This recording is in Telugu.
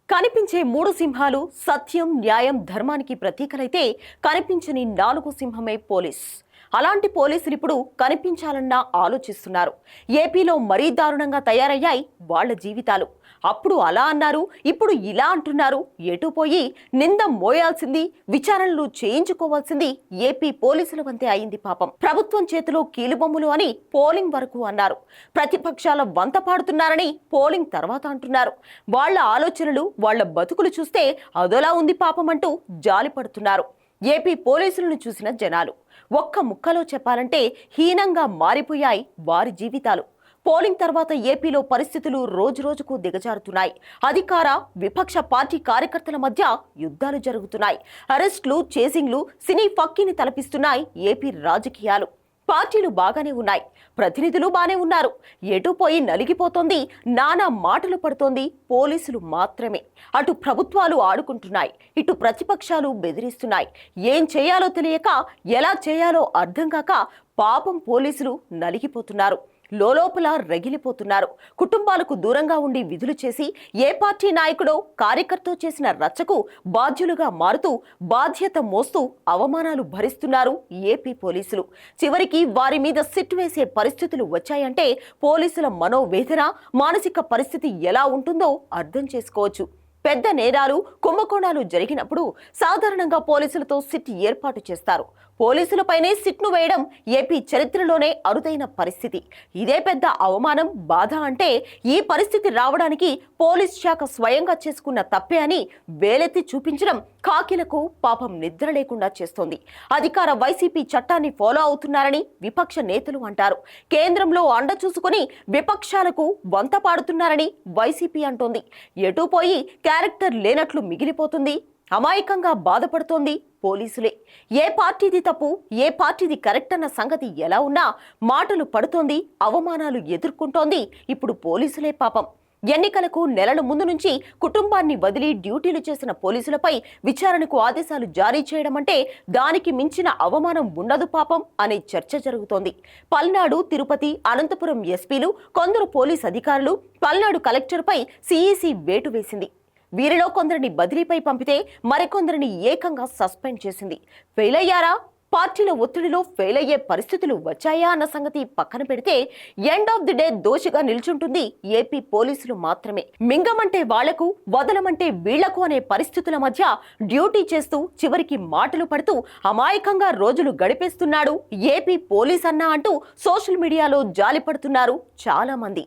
కనిపించే మూడు సింహాలు సత్యం, న్యాయం, ధర్మానికి ప్రతీకలైతే కనిపించని నాలుగు సింహమే పోలీస్. అలాంటి పోలీసులు ఇప్పుడు కనిపించాలన్నా ఆలోచిస్తున్నారు. ఏపీలో మరీ దారుణంగా తయారయ్యాయి వాళ్ల జీవితాలు. అప్పుడు అలా అన్నారు, ఇప్పుడు ఇలా అంటున్నారు. ఎటు పోయి నింద మోయాల్సింది, విచారణలు చేయించుకోవాల్సింది ఏపీ పోలీసుల వంతే అయింది పాపం. ప్రభుత్వం చేతిలో కీలుబొమ్మలు అని పోలింగ్ వరకు అన్నారు. ప్రతిపక్షాల వంత పాడుతున్నారని పోలింగ్ తర్వాత అంటున్నారు. వాళ్ల ఆలోచనలు, వాళ్ల బతుకులు చూస్తే అదోలా ఉంది పాపం అంటూ జాలి పడుతున్నారు ఏపీ పోలీసులను చూసిన జనాలు. ఒక్క ముక్కలో చెప్పాలంటే హీనంగా మారిపోయాయి వారి జీవితాలు. పోలింగ్ తర్వాత ఏపీలో పరిస్థితులు రోజురోజుకు దిగజారుతున్నాయి. అధికార, విపక్ష పార్టీ కార్యకర్తల మధ్య యుద్ధాలు జరుగుతున్నాయి. అరెస్టులు, చేసింగ్లు సినీ ఫక్కీని తలపిస్తున్నాయి ఏపీ రాజకీయాలు. పార్టీలు బాగానే ఉన్నాయి, ప్రతినిధులు బానే ఉన్నారు. ఎటు పోయి నలిగిపోతోంది, నానా మాటలు పడుతోంది పోలీసులు మాత్రమే. అటు ప్రభుత్వాలు ఆడుకుంటున్నాయి, ఇటు ప్రతిపక్షాలు బెదిరిస్తున్నాయి. ఏం చేయాలో తెలియక, ఎలా చేయాలో అర్థం కాక పాపం పోలీసులు నలిగిపోతున్నారు, లోలోపల రగిలిపోతున్నారు. కుటుంబాలకు దూరంగా ఉండి విధులు చేసి ఏ పార్టీ నాయకుడో, కార్యకర్త చేసిన రచ్చకు బాధ్యులుగా మారుతూ బాధ్యత మోస్తూ అవమానాలు భరిస్తున్నారు ఏపీ పోలీసులు. చివరికి వారి మీద సిట్ వేసే పరిస్థితులు వచ్చాయంటే పోలీసుల మనోవేదన, మానసిక పరిస్థితి ఎలా ఉంటుందో అర్థం చేసుకోవచ్చు. పెద్ద నేరాలు, కుంభకోణాలు జరిగినప్పుడు సాధారణంగా పోలీసులతో సిట్ ఏర్పాటు చేస్తారు. పోలీసులపైనే సిట్ను వేయడం ఏపీ చరిత్రలోనే అరుదైన పరిస్థితి. ఇదే పెద్ద అవమానం, బాధ అంటే ఈ పరిస్థితి రావడానికి పోలీస్ శాఖ స్వయంగా చేసుకున్న తప్పే అని వేలెత్తి చూపించడం కాకిలకు పాపం నిద్ర లేకుండా చేస్తోంది. అధికార వైసీపీ చట్టాన్ని ఫాలో అవుతున్నారని విపక్ష నేతలు అంటారు. కేంద్రంలో అండ చూసుకుని విపక్షాలకు వంత పాడుతున్నారని వైసీపీ అంటోంది. ఎటు పోయి క్యారెక్టర్ లేనట్లు మిగిలిపోతుంది. అమాయకంగా బాధపడుతోంది పోలీసులే. ఏ పార్టీది తప్పు, ఏ పార్టీది కరెక్ట్ అన్న సంగతి ఎలా ఉన్నా మాటలు పడుతోంది, అవమానాలు ఎదుర్కొంటోంది ఇప్పుడు పోలీసులే పాపం. ఎన్నికలకు నెలల ముందు నుంచి కుటుంబాన్ని వదిలి డ్యూటీలు చేసిన పోలీసులపై విచారణకు ఆదేశాలు జారీ చేయడం అంటే దానికి మించిన అవమానం ఉండదు పాపం అనే చర్చ జరుగుతోంది. పల్నాడు, తిరుపతి, అనంతపురం ఎస్పీలు, కొందరు పోలీస్ అధికారులు, పల్నాడు కలెక్టర్పై సిఈసి వేటు వేసింది. వీరిలో కొందరిని బదిలీపై పంపితే మరికొందరిని ఏకంగా సస్పెండ్ చేసింది. ఫెయిల్ అయ్యారా? పార్టీల ఒత్తిడిలో ఫెయిల్ అయ్యే పరిస్థితులు వచ్చాయా అన్న సంగతి పక్కన పెడితే ఎండ్ ఆఫ్ ది డే దోషిగా నిల్చుంటుంది ఏపీ పోలీసులు మాత్రమే. మింగమంటే వాళ్లకు, వదలమంటే వీళ్లకు అనే పరిస్థితుల మధ్య డ్యూటీ చేస్తూ చివరికి మాటలు పడుతూ అమాయకంగా రోజులు గడిపేస్తున్నాడు ఏపీ పోలీస్ అన్నా అంటూ సోషల్ మీడియాలో జాలి పడుతున్నారు చాలా మంది.